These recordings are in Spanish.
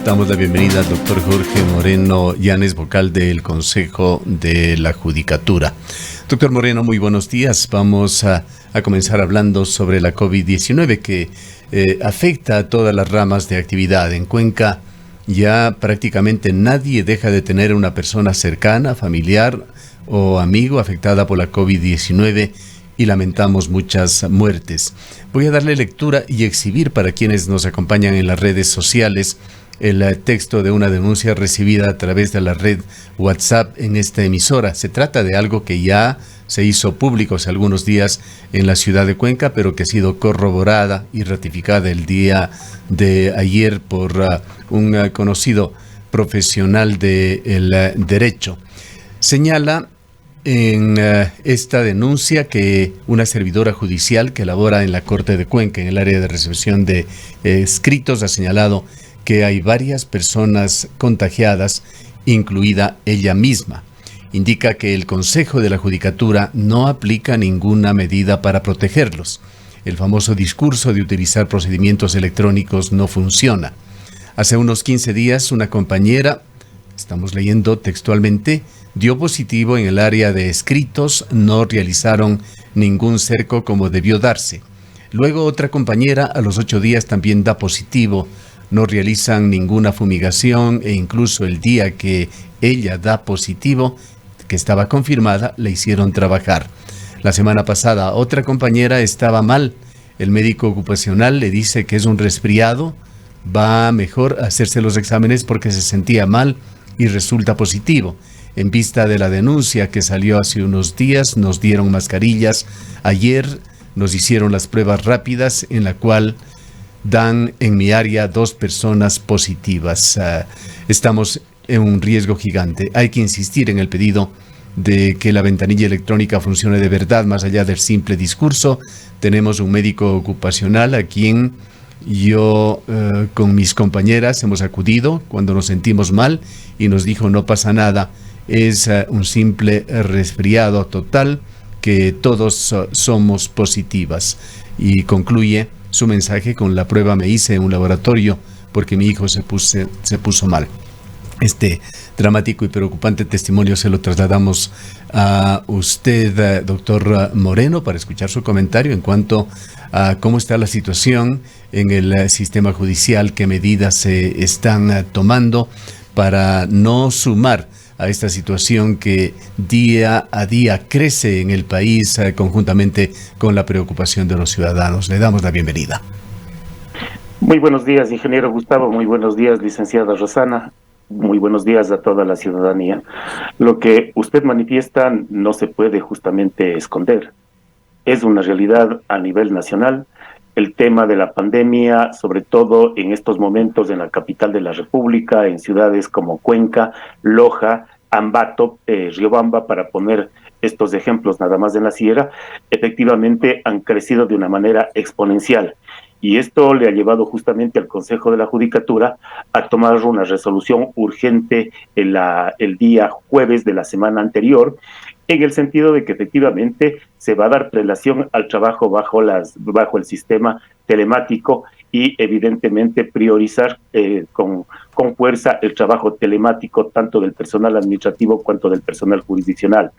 Damos la bienvenida al doctor Jorge Moreno Llanes, vocal del Consejo de la Judicatura. Doctor Moreno, muy buenos días. Vamos a comenzar hablando sobre la COVID-19 que afecta a todas las ramas de actividad. En Cuenca ya prácticamente nadie deja de tener una persona cercana, familiar o amigo afectada por la COVID-19 y lamentamos muchas muertes. Voy a darle lectura y exhibir para quienes nos acompañan en las redes sociales el texto de una denuncia recibida a través de la red WhatsApp en esta emisora. Se trata de algo que ya se hizo público hace algunos días en la ciudad de Cuenca, pero que ha sido corroborada y ratificada el día de ayer por un conocido profesional del derecho. Señala en esta denuncia que una servidora judicial que labora en la Corte de Cuenca, en el área de recepción de escritos, ha señalado que hay varias personas contagiadas, incluida ella misma. Indica que el Consejo de la Judicatura no aplica ninguna medida para protegerlos. El famoso discurso de utilizar procedimientos electrónicos no funciona. Hace unos 15 días, una compañera, estamos leyendo textualmente, dio positivo en el área de escritos, no realizaron ningún cerco como debió darse. Luego otra compañera a los 8 días también da positivo, no realizan ninguna fumigación e incluso el día que ella da positivo, que estaba confirmada, la hicieron trabajar. La semana pasada otra compañera estaba mal. El médico ocupacional le dice que es un resfriado, va mejor a hacerse los exámenes porque se sentía mal y resulta positivo. En vista de la denuncia que salió hace unos días, nos dieron mascarillas. Ayer nos hicieron las pruebas rápidas en la cual dan en mi área 2 personas positivas. Estamos en un riesgo gigante. Hay que insistir en el pedido de que la ventanilla electrónica funcione de verdad, más allá del simple discurso. Tenemos un médico ocupacional a quien yo con mis compañeras hemos acudido cuando nos sentimos mal y nos dijo no pasa nada, es un simple resfriado total, que todos somos positivas. Y concluye su mensaje con la prueba me hice en un laboratorio porque mi hijo se puso mal. Este dramático y preocupante testimonio se lo trasladamos a usted, doctor Moreno, para escuchar su comentario en cuanto a cómo está la situación en el sistema judicial, qué medidas se están tomando para no sumar a esta situación que día a día crece en el país conjuntamente con la preocupación de los ciudadanos. Le damos la bienvenida. Muy buenos días, ingeniero Gustavo. Muy buenos días, licenciada Rosana. Muy buenos días a toda la ciudadanía. Lo que usted manifiesta no se puede justamente esconder. Es una realidad a nivel nacional. El tema de la pandemia, sobre todo en estos momentos en la capital de la República, en ciudades como Cuenca, Loja, Ambato, Riobamba, para poner estos ejemplos nada más en la sierra, efectivamente han crecido de una manera exponencial. Y esto le ha llevado justamente al Consejo de la Judicatura a tomar una resolución urgente el día jueves de la semana anterior, en el sentido de que efectivamente se va a dar prelación al trabajo bajo el sistema telemático y evidentemente priorizar con fuerza el trabajo telemático tanto del personal administrativo cuanto del personal jurisdiccional.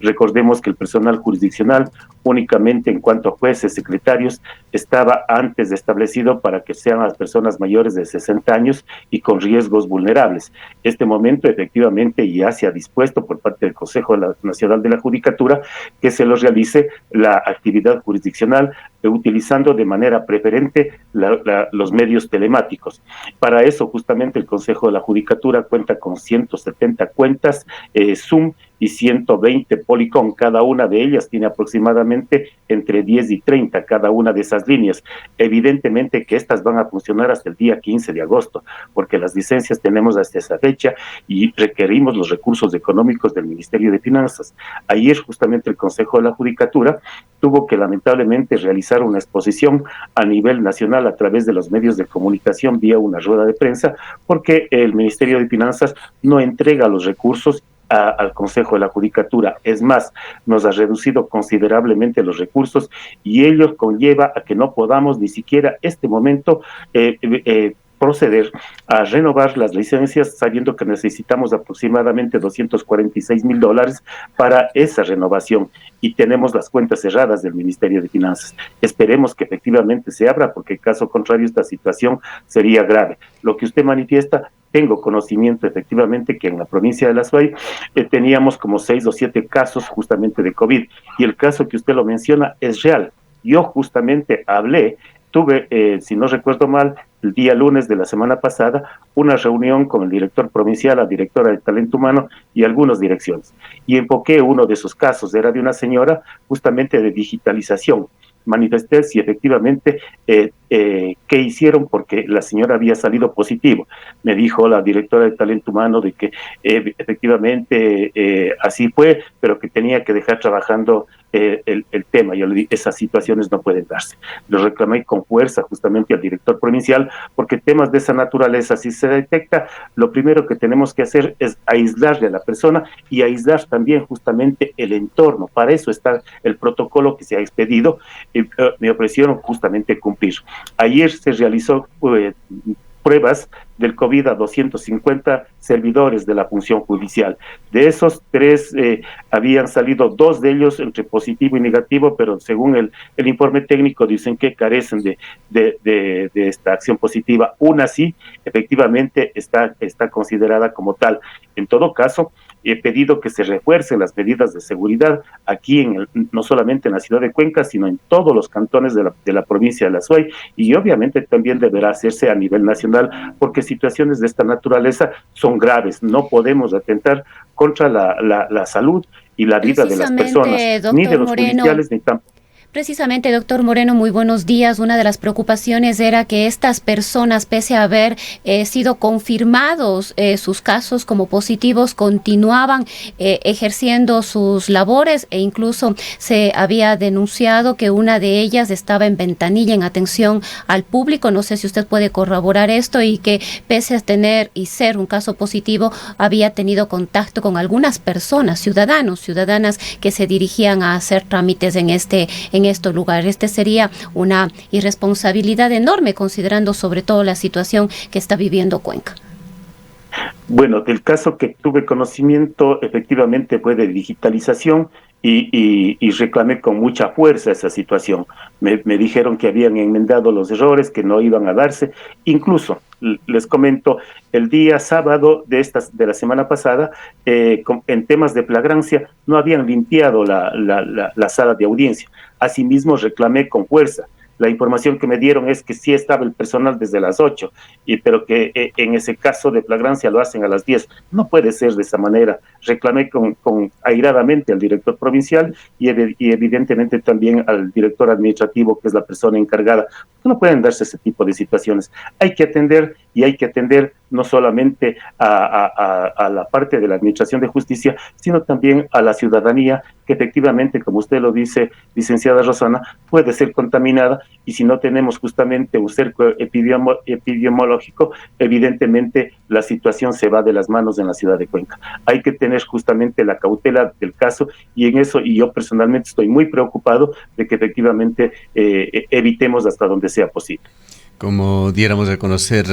Recordemos que el personal jurisdiccional únicamente en cuanto a jueces, secretarios, estaba antes establecido para que sean las personas mayores de 60 años y con riesgos vulnerables. Este momento efectivamente ya se ha dispuesto por parte del Consejo Nacional de la Judicatura que se los realice la actividad jurisdiccional utilizando de manera preferente los medios telemáticos. Para eso justamente el Consejo de la Judicatura cuenta con 170 cuentas Zoom y 120 Polycom. Cada una de ellas tiene aproximadamente entre 10 y 30 cada una de esas líneas. Evidentemente que estas van a funcionar hasta el día 15 de agosto, porque las licencias tenemos hasta esa fecha y requerimos los recursos económicos del Ministerio de Finanzas. Ayer justamente el Consejo de la Judicatura tuvo que lamentablemente realizar una exposición a nivel nacional a través de los medios de comunicación vía una rueda de prensa, porque el Ministerio de Finanzas no entrega los recursos al Consejo de la Judicatura. Es más, nos ha reducido considerablemente los recursos y ello conlleva a que no podamos ni siquiera este momento proceder a renovar las licencias, sabiendo que necesitamos aproximadamente $246,000 para esa renovación y tenemos las cuentas cerradas del Ministerio de Finanzas. Esperemos que efectivamente se abra, porque en caso contrario esta situación sería grave. Lo que usted manifiesta, tengo conocimiento efectivamente que en la provincia de La Suay teníamos como 6 o 7 casos justamente de COVID, y el caso que usted lo menciona es real. Yo justamente tuve, si no recuerdo mal, el día lunes de la semana pasada, una reunión con el director provincial, la directora de Talento Humano y algunas direcciones. Y enfoqué uno de esos casos, era de una señora justamente de digitalización. Manifesté si efectivamente qué hicieron, porque la señora había salido positivo. Me dijo la directora de Talento Humano de que efectivamente así fue, pero que tenía que dejar trabajando el tema. Yo le dije, esas situaciones no pueden darse. Lo reclamé con fuerza justamente al director provincial, porque temas de esa naturaleza, si se detecta, lo primero que tenemos que hacer es aislarle a la persona y aislar también justamente el entorno. Para eso está el protocolo que se ha expedido. Me ofrecieron justamente cumplir. Ayer se realizó pruebas del COVID a 250 servidores de la función judicial. De esos 3 habían salido 2 de ellos entre positivo y negativo, pero según el informe técnico dicen que carecen de esta acción positiva. Una sí, efectivamente está considerada como tal. En todo caso, he pedido que se refuercen las medidas de seguridad aquí no solamente en la ciudad de Cuenca, sino en todos los cantones de la provincia de La Suay, y obviamente también deberá hacerse a nivel nacional, porque situaciones de esta naturaleza son graves. No podemos atentar contra la salud y la vida de las personas, ni de los judiciales, ni tampoco. Precisamente, doctor Moreno, muy buenos días. Una de las preocupaciones era que estas personas, pese a haber sido confirmados sus casos como positivos, continuaban ejerciendo sus labores, e incluso se había denunciado que una de ellas estaba en ventanilla en atención al público. No sé si usted puede corroborar esto, y que pese a tener y ser un caso positivo, había tenido contacto con algunas personas, ciudadanas que se dirigían a hacer trámites en estos lugares. Este sería una irresponsabilidad enorme, considerando sobre todo la situación que está viviendo Cuenca. Bueno, del caso que tuve conocimiento, efectivamente fue de digitalización, y reclamé con mucha fuerza esa situación. Me dijeron que habían enmendado los errores, que no iban a darse. Incluso, les comento, el día sábado de la semana pasada, en temas de flagrancia, no habían limpiado la sala de audiencia. Asimismo, reclamé con fuerza. La información que me dieron es que sí estaba el personal desde las 8, pero que en ese caso de flagrancia lo hacen a las 10. No puede ser de esa manera. Reclamé airadamente al director provincial y evidentemente también al director administrativo, que es la persona encargada. No pueden darse ese tipo de situaciones. Hay que atender, y hay que atender no solamente a la parte de la administración de justicia, sino también a la ciudadanía, que efectivamente, como usted lo dice, licenciada Rosana, puede ser contaminada, y si no tenemos justamente un cerco epidemiológico, evidentemente la situación se va de las manos en la ciudad de Cuenca. Hay que tener justamente la cautela del caso, y en eso, y yo personalmente estoy muy preocupado de que efectivamente evitemos hasta donde sea posible. Como diéramos a conocer,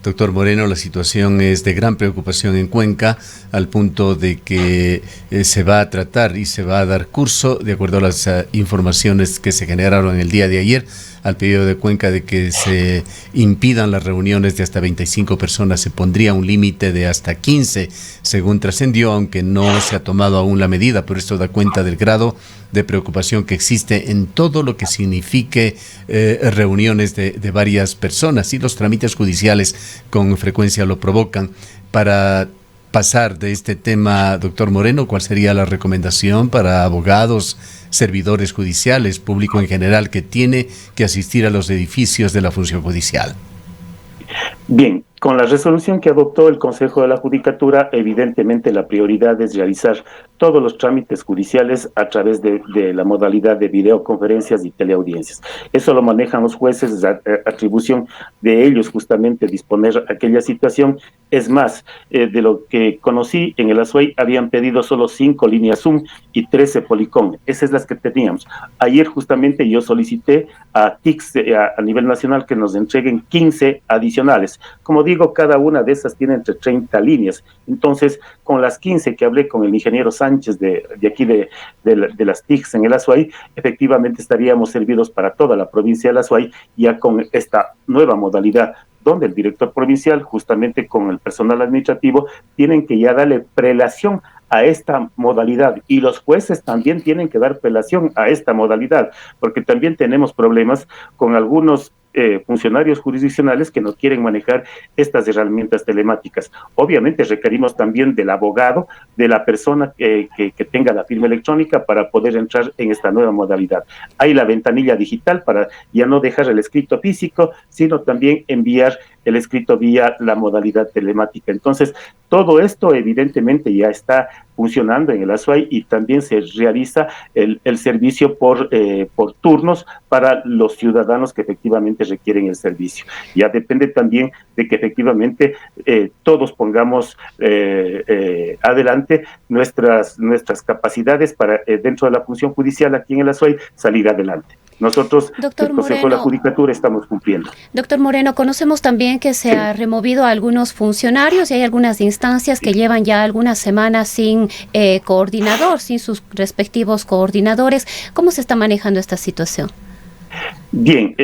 doctor Moreno, la situación es de gran preocupación en Cuenca, al punto de que se va a tratar y se va a dar curso, de acuerdo a las informaciones que se generaron el día de ayer, al pedido de Cuenca de que se impidan las reuniones de hasta 25 personas. Se pondría un límite de hasta 15, según trascendió, aunque no se ha tomado aún la medida, pero esto da cuenta del grado de preocupación que existe en todo lo que signifique reuniones de varias personas, y los trámites judiciales con frecuencia lo provocan. Para pasar de este tema, doctor Moreno, ¿cuál sería la recomendación para abogados, servidores judiciales, público en general que tiene que asistir a los edificios de la función judicial? Bien, Con la resolución que adoptó el Consejo de la Judicatura, evidentemente la prioridad es realizar todos los trámites judiciales a través de la modalidad de videoconferencias y teleaudiencias. Eso lo manejan los jueces, es atribución de ellos justamente disponer aquella situación. Es más, de lo que conocí en el Azuay, habían pedido solo 5 líneas Zoom y 13 Policom. Esas son las que teníamos. Ayer justamente yo solicité a TICS a nivel nacional que nos entreguen 15 adicionales. Como digo, cada una de esas tiene entre 30 líneas. Entonces, con las 15 que hablé con el ingeniero Sánchez de aquí de las TICs en el Azuay, efectivamente estaríamos servidos para toda la provincia del Azuay, ya con esta nueva modalidad, donde el director provincial, justamente con el personal administrativo, tienen que ya darle prelación a esta modalidad, y los jueces también tienen que dar prelación a esta modalidad, porque también tenemos problemas con algunos funcionarios jurisdiccionales que no quieren manejar estas herramientas telemáticas. Obviamente requerimos también del abogado, de la persona que tenga la firma electrónica para poder entrar en esta nueva modalidad. Hay la ventanilla digital para ya no dejar el escrito físico, sino también enviar el escrito vía la modalidad telemática. Entonces, todo esto evidentemente ya está funcionando en el Azuay, y también se realiza el servicio por turnos para los ciudadanos que efectivamente requieren el servicio. Ya depende también de que efectivamente todos pongamos adelante nuestras capacidades para dentro de la función judicial aquí en el Azuay salir adelante. Nosotros, el Consejo de la Judicatura, estamos cumpliendo. Doctor Moreno, conocemos también que se ha removido a algunos funcionarios y hay algunas instancias que llevan ya algunas semanas sin coordinador, sin sus respectivos coordinadores. ¿Cómo se está manejando esta situación? Bien,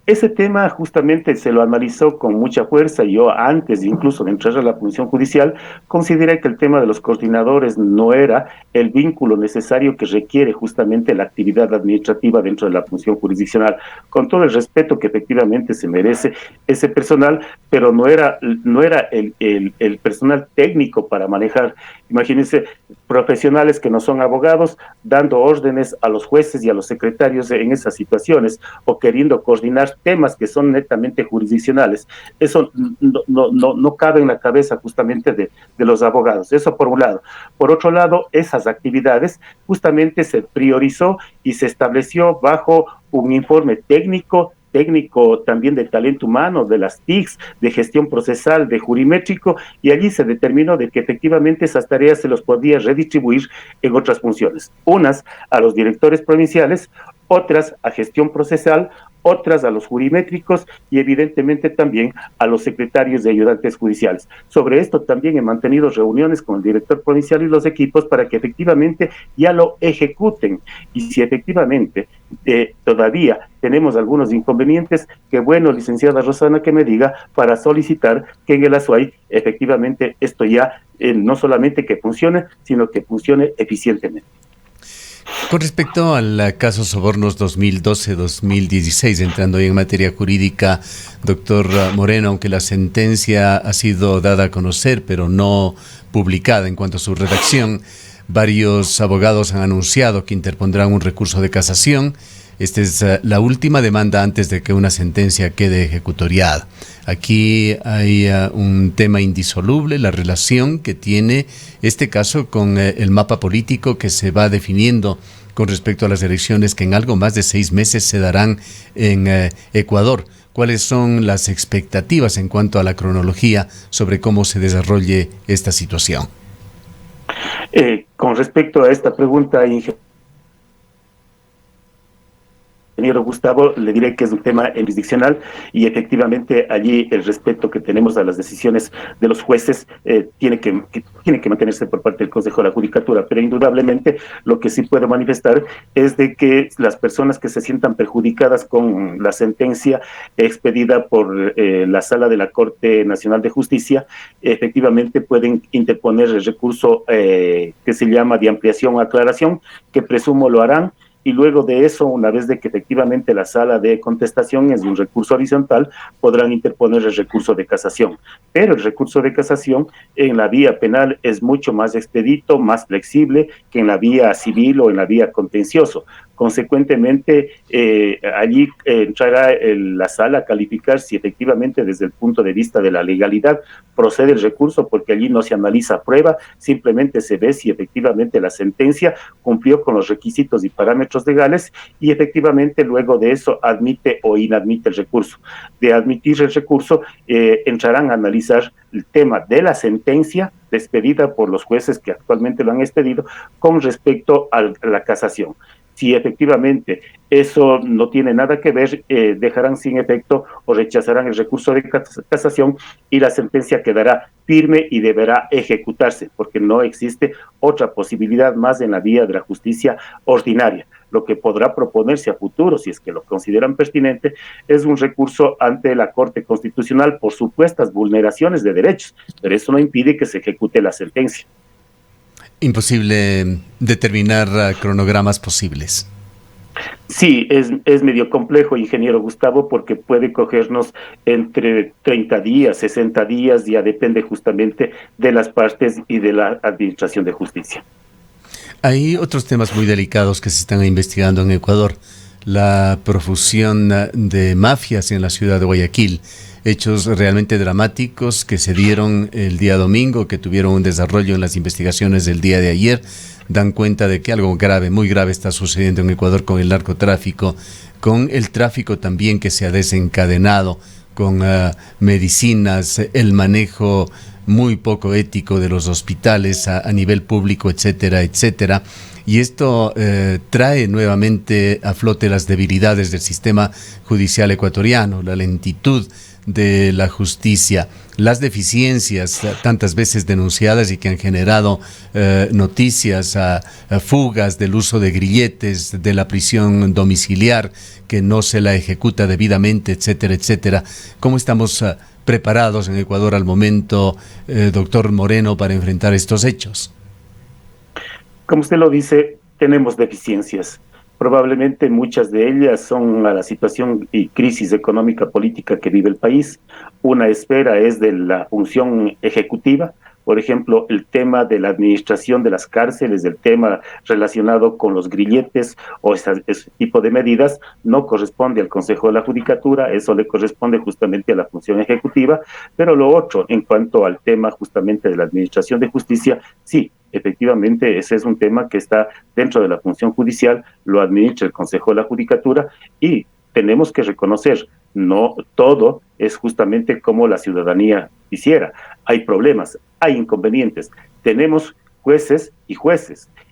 ese tema justamente se lo analizó con mucha fuerza. Yo, antes incluso de entrar a la función judicial, consideré que el tema de los coordinadores no era el vínculo necesario que requiere justamente la actividad administrativa dentro de la función jurisdiccional, con todo el respeto que efectivamente se merece ese personal, pero no era el personal técnico para manejar. Imagínense, profesionales que no son abogados dando órdenes a los jueces y a los secretarios en esas situaciones, o queriendo coordinar temas que son netamente jurisdiccionales. Eso no cabe en la cabeza justamente de los abogados. Eso por un lado. Por otro lado, esas actividades justamente se priorizó y se estableció bajo un informe técnico también de talento humano, de las TICs, de gestión procesal, de jurimétrico, y allí se determinó de que efectivamente esas tareas se los podía redistribuir en otras funciones. Unas a los directores provinciales, otras a gestión procesal, otras a los jurimétricos y evidentemente también a los secretarios de ayudantes judiciales. Sobre esto también he mantenido reuniones con el director provincial y los equipos para que efectivamente ya lo ejecuten, y si efectivamente todavía tenemos algunos inconvenientes, que bueno, licenciada Rosana, que me diga para solicitar que en el Azuay efectivamente esto ya no solamente que funcione, sino que funcione eficientemente. Con respecto al caso Sobornos 2012-2016, entrando en materia jurídica, doctor Moreno, aunque la sentencia ha sido dada a conocer, pero no publicada en cuanto a su redacción, varios abogados han anunciado que interpondrán un recurso de casación. Esta es la última demanda antes de que una sentencia quede ejecutoriada. Aquí hay un tema indisoluble, la relación que tiene este caso con el mapa político que se va definiendo con respecto a las elecciones que en algo más de 6 meses se darán en Ecuador. ¿Cuáles son las expectativas en cuanto a la cronología sobre cómo se desarrolle esta situación? Con respecto a esta pregunta, ingeniero Gustavo, le diré que es un tema jurisdiccional, y efectivamente allí el respeto que tenemos a las decisiones de los jueces tiene que mantenerse por parte del Consejo de la Judicatura, pero indudablemente lo que sí puedo manifestar es de que las personas que se sientan perjudicadas con la sentencia expedida por la Sala de la Corte Nacional de Justicia, efectivamente pueden interponer el recurso que se llama de ampliación o aclaración, que presumo lo harán. Y luego de eso, una vez de que efectivamente la sala de contestación es de un recurso horizontal, podrán interponer el recurso de casación. Pero el recurso de casación en la vía penal es mucho más expedito, más flexible que en la vía civil o en la vía contencioso. Consecuentemente, allí entrará la sala a calificar si efectivamente desde el punto de vista de la legalidad procede el recurso, porque allí no se analiza prueba, simplemente se ve si efectivamente la sentencia cumplió con los requisitos y parámetros legales y efectivamente luego de eso admite o inadmite el recurso. De admitir el recurso, entrarán a analizar el tema de la sentencia despedida por los jueces que actualmente lo han expedido con respecto a la casación. Si efectivamente eso no tiene nada que ver, dejarán sin efecto o rechazarán el recurso de casación y la sentencia quedará firme y deberá ejecutarse, porque no existe otra posibilidad más en la vía de la justicia ordinaria. Lo que podrá proponerse a futuro, si es que lo consideran pertinente, es un recurso ante la Corte Constitucional por supuestas vulneraciones de derechos, pero eso no impide que se ejecute la sentencia. Imposible determinar cronogramas posibles. Sí, es medio complejo, ingeniero Gustavo, porque puede cogernos entre 30 días, 60 días, ya depende justamente de las partes y de la Administración de Justicia. Hay otros temas muy delicados que se están investigando en Ecuador. La profusión de mafias en la ciudad de Guayaquil. Hechos realmente dramáticos que se dieron el día domingo, que tuvieron un desarrollo en las investigaciones del día de ayer, dan cuenta de que algo grave, muy grave está sucediendo en Ecuador con el narcotráfico, con el tráfico también que se ha desencadenado, con medicinas, el manejo muy poco ético de los hospitales a nivel público, etcétera, etcétera. Y esto trae nuevamente a flote las debilidades del sistema judicial ecuatoriano, la lentitud de la justicia, las deficiencias tantas veces denunciadas y que han generado noticias a fugas del uso de grilletes, de la prisión domiciliar, que no se la ejecuta debidamente, etcétera, etcétera. ¿Cómo estamos preparados en Ecuador al momento, doctor Moreno, para enfrentar estos hechos? Como usted lo dice, tenemos deficiencias. Probablemente muchas de ellas son a la situación y crisis económica política que vive el país. Una esfera es de la función ejecutiva, por ejemplo, el tema de la administración de las cárceles, el tema relacionado con los grilletes o ese tipo de medidas, no corresponde al Consejo de la Judicatura, eso le corresponde justamente a la función ejecutiva, pero lo otro, en cuanto al tema justamente de la administración de justicia, sí, efectivamente ese es un tema que está dentro de la función judicial, lo administra el Consejo de la Judicatura y tenemos que reconocer, no todo es justamente como la ciudadanía quisiera. Hay problemas, hay inconvenientes. Tenemos jueces,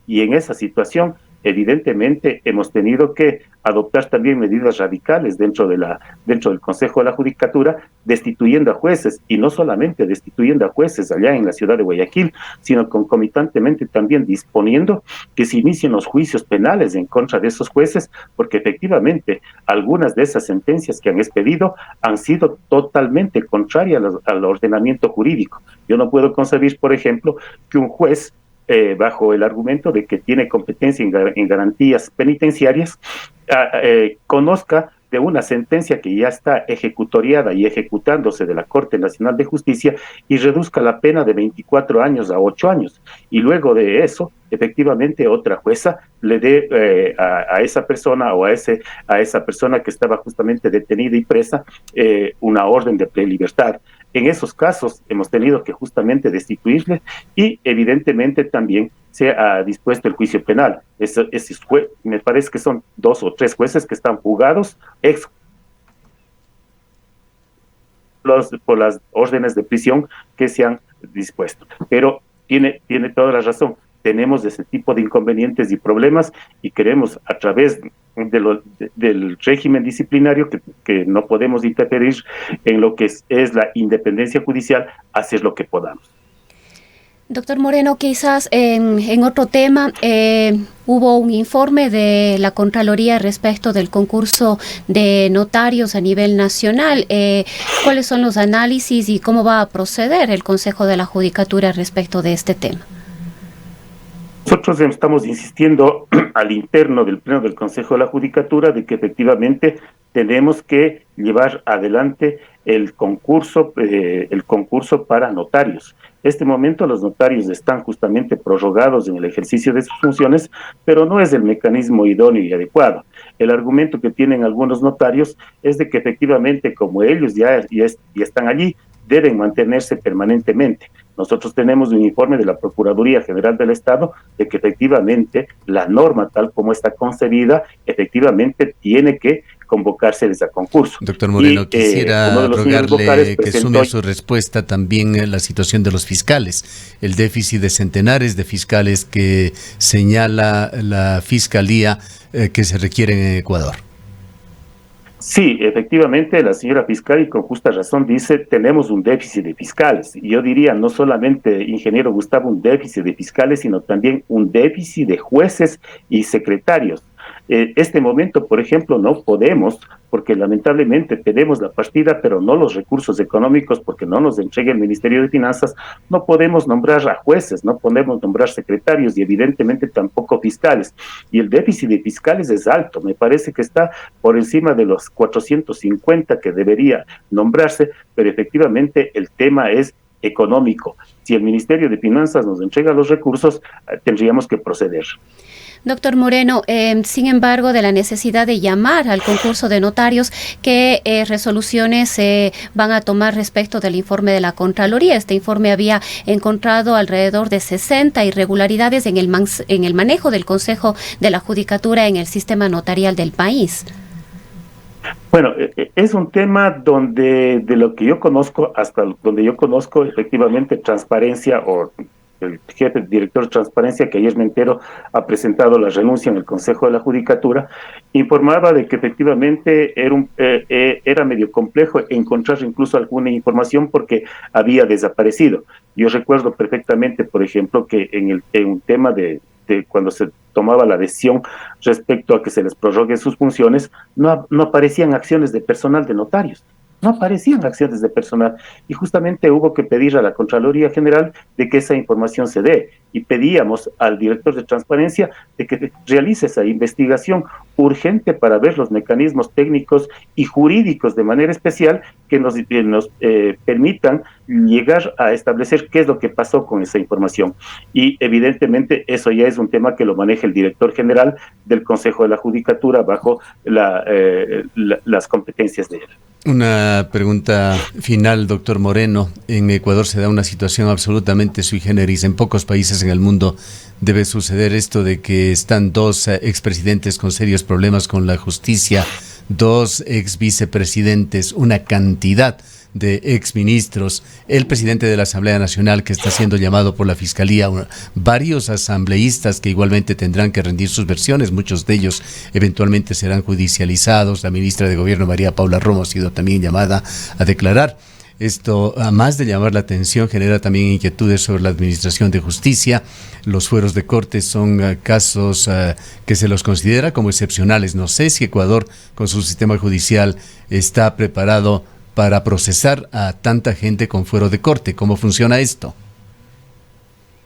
y en esa situación, evidentemente, hemos tenido que adoptar también medidas radicales dentro del Consejo de la Judicatura, destituyendo a jueces, y no solamente destituyendo a jueces allá en la ciudad de Guayaquil, sino concomitantemente también disponiendo que se inicien los juicios penales en contra de esos jueces, porque efectivamente algunas de esas sentencias que han expedido han sido totalmente contrarias al ordenamiento jurídico. Yo no puedo concebir, por ejemplo, que un juez bajo el argumento de que tiene competencia en garantías penitenciarias, conozca de una sentencia que ya está ejecutoriada y ejecutándose de la Corte Nacional de Justicia y reduzca la pena de 24 años a 8 años. Y luego de eso, efectivamente, otra jueza le dé a esa persona o a esa persona que estaba justamente detenida y presa una orden de prelibertad. En esos casos hemos tenido que justamente destituirle y evidentemente también se ha dispuesto el juicio penal. Me parece que son 2 o 3 jueces que están fugados por las órdenes de prisión que se han dispuesto. Pero tiene toda la razón. Tenemos ese tipo de inconvenientes y problemas y queremos a través del régimen disciplinario que no podemos interferir en lo que es la independencia judicial, hacer lo que podamos. Doctor Moreno, quizás en otro tema, hubo un informe de la Contraloría respecto del concurso de notarios a nivel nacional. ¿Cuáles son los análisis y cómo va a proceder el Consejo de la Judicatura respecto de este tema? Nosotros estamos insistiendo al interno del Pleno del Consejo de la Judicatura de que efectivamente tenemos que llevar adelante el concurso para notarios. Este momento los notarios están justamente prorrogados en el ejercicio de sus funciones, pero no es el mecanismo idóneo y adecuado. El argumento que tienen algunos notarios es de que efectivamente, como ellos ya están allí, deben mantenerse permanentemente. Nosotros tenemos un informe de la Procuraduría General del Estado de que efectivamente la norma tal como está concebida, efectivamente tiene que convocárseles a concurso. Doctor Moreno, quisiera rogarle que sume a su respuesta también la situación de los fiscales, el déficit de centenares de fiscales que señala la Fiscalía que se requiere en Ecuador. Sí, efectivamente, la señora fiscal, y con justa razón, dice, tenemos un déficit de fiscales. Y yo diría, no solamente, ingeniero Gustavo, un déficit de fiscales, sino también un déficit de jueces y secretarios. Este momento, por ejemplo, no podemos, porque lamentablemente tenemos la partida, pero no los recursos económicos, porque no nos entrega el Ministerio de Finanzas, no podemos nombrar a jueces, no podemos nombrar secretarios y evidentemente tampoco fiscales. Y el déficit de fiscales es alto, me parece que está por encima de los 450 que debería nombrarse, pero efectivamente el tema es económico. Si el Ministerio de Finanzas nos entrega los recursos, tendríamos que proceder. Doctor Moreno, sin embargo, de la necesidad de llamar al concurso de notarios, ¿qué resoluciones se van a tomar respecto del informe de la Contraloría? Este informe había encontrado alrededor de 60 irregularidades en el manejo del Consejo de la Judicatura en el sistema notarial del país. Bueno, es un tema donde, de lo que yo conozco, hasta donde yo conozco, efectivamente, transparencia o el jefe director de transparencia, que ayer me entero ha presentado la renuncia en el Consejo de la Judicatura, informaba de que efectivamente era medio complejo encontrar incluso alguna información porque había desaparecido. Yo recuerdo perfectamente, por ejemplo, que en un tema de cuando se tomaba la decisión respecto a que se les prorrogue sus funciones, no aparecían acciones de personal de notarios. No aparecían acciones de personal y justamente hubo que pedir a la Contraloría General de que esa información se dé y pedíamos al director de transparencia de que realice esa investigación urgente para ver los mecanismos técnicos y jurídicos de manera especial que nos permitan llegar a establecer qué es lo que pasó con esa información. Y evidentemente eso ya es un tema que lo maneja el director general del Consejo de la Judicatura bajo las competencias de él. Una pregunta final, doctor Moreno. En Ecuador se da una situación absolutamente sui generis. En pocos países en el mundo debe suceder esto de que están dos expresidentes con serios problemas con la justicia, dos ex vicepresidentes, una cantidad de exministros, el presidente de la Asamblea Nacional que está siendo llamado por la Fiscalía, varios asambleístas que igualmente tendrán que rendir sus versiones, muchos de ellos eventualmente serán judicializados. La ministra de Gobierno, María Paula Romo, ha sido también llamada a declarar. Esto, además de llamar la atención, genera también inquietudes sobre la administración de justicia. Los fueros de corte son casos que se los considera como excepcionales. No sé si Ecuador, con su sistema judicial, está preparado para procesar a tanta gente con fuero de corte. ¿Cómo funciona esto?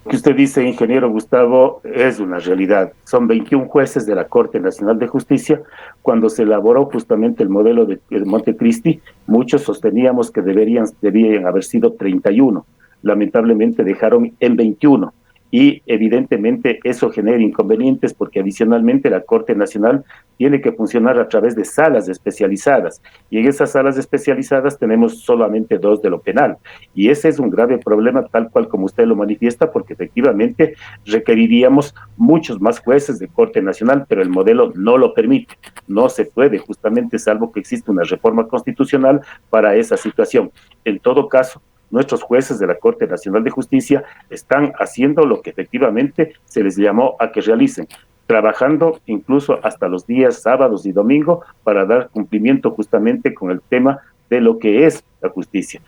Lo que usted dice, ingeniero Gustavo, es una realidad. Son 21 jueces de la Corte Nacional de Justicia. Cuando se elaboró justamente el modelo de Montecristi, muchos sosteníamos que debían haber sido 31. Lamentablemente dejaron en 21. Y evidentemente eso genera inconvenientes porque adicionalmente la Corte Nacional tiene que funcionar a través de salas especializadas y en esas salas especializadas tenemos solamente 2 de lo penal y ese es un grave problema tal cual como usted lo manifiesta porque efectivamente requeriríamos muchos más jueces de Corte Nacional, pero el modelo no lo permite, no se puede justamente salvo que exista una reforma constitucional para esa situación. En todo caso, nuestros jueces de la Corte Nacional de Justicia están haciendo lo que efectivamente se les llamó a que realicen, trabajando incluso hasta los días sábados y domingo para dar cumplimiento justamente con el tema de lo que es la justicia.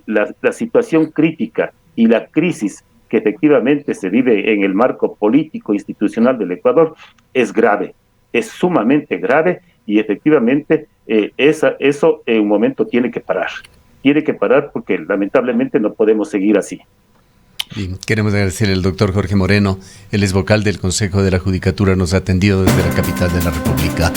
La situación crítica y la crisis que efectivamente se vive en el marco político institucional del Ecuador es grave, es sumamente grave y efectivamente eso en un momento tiene que parar. Tiene que parar porque lamentablemente no podemos seguir así. Bien, queremos agradecer al doctor Jorge Moreno, él es vocal del Consejo de la Judicatura, nos ha atendido desde la capital de la República.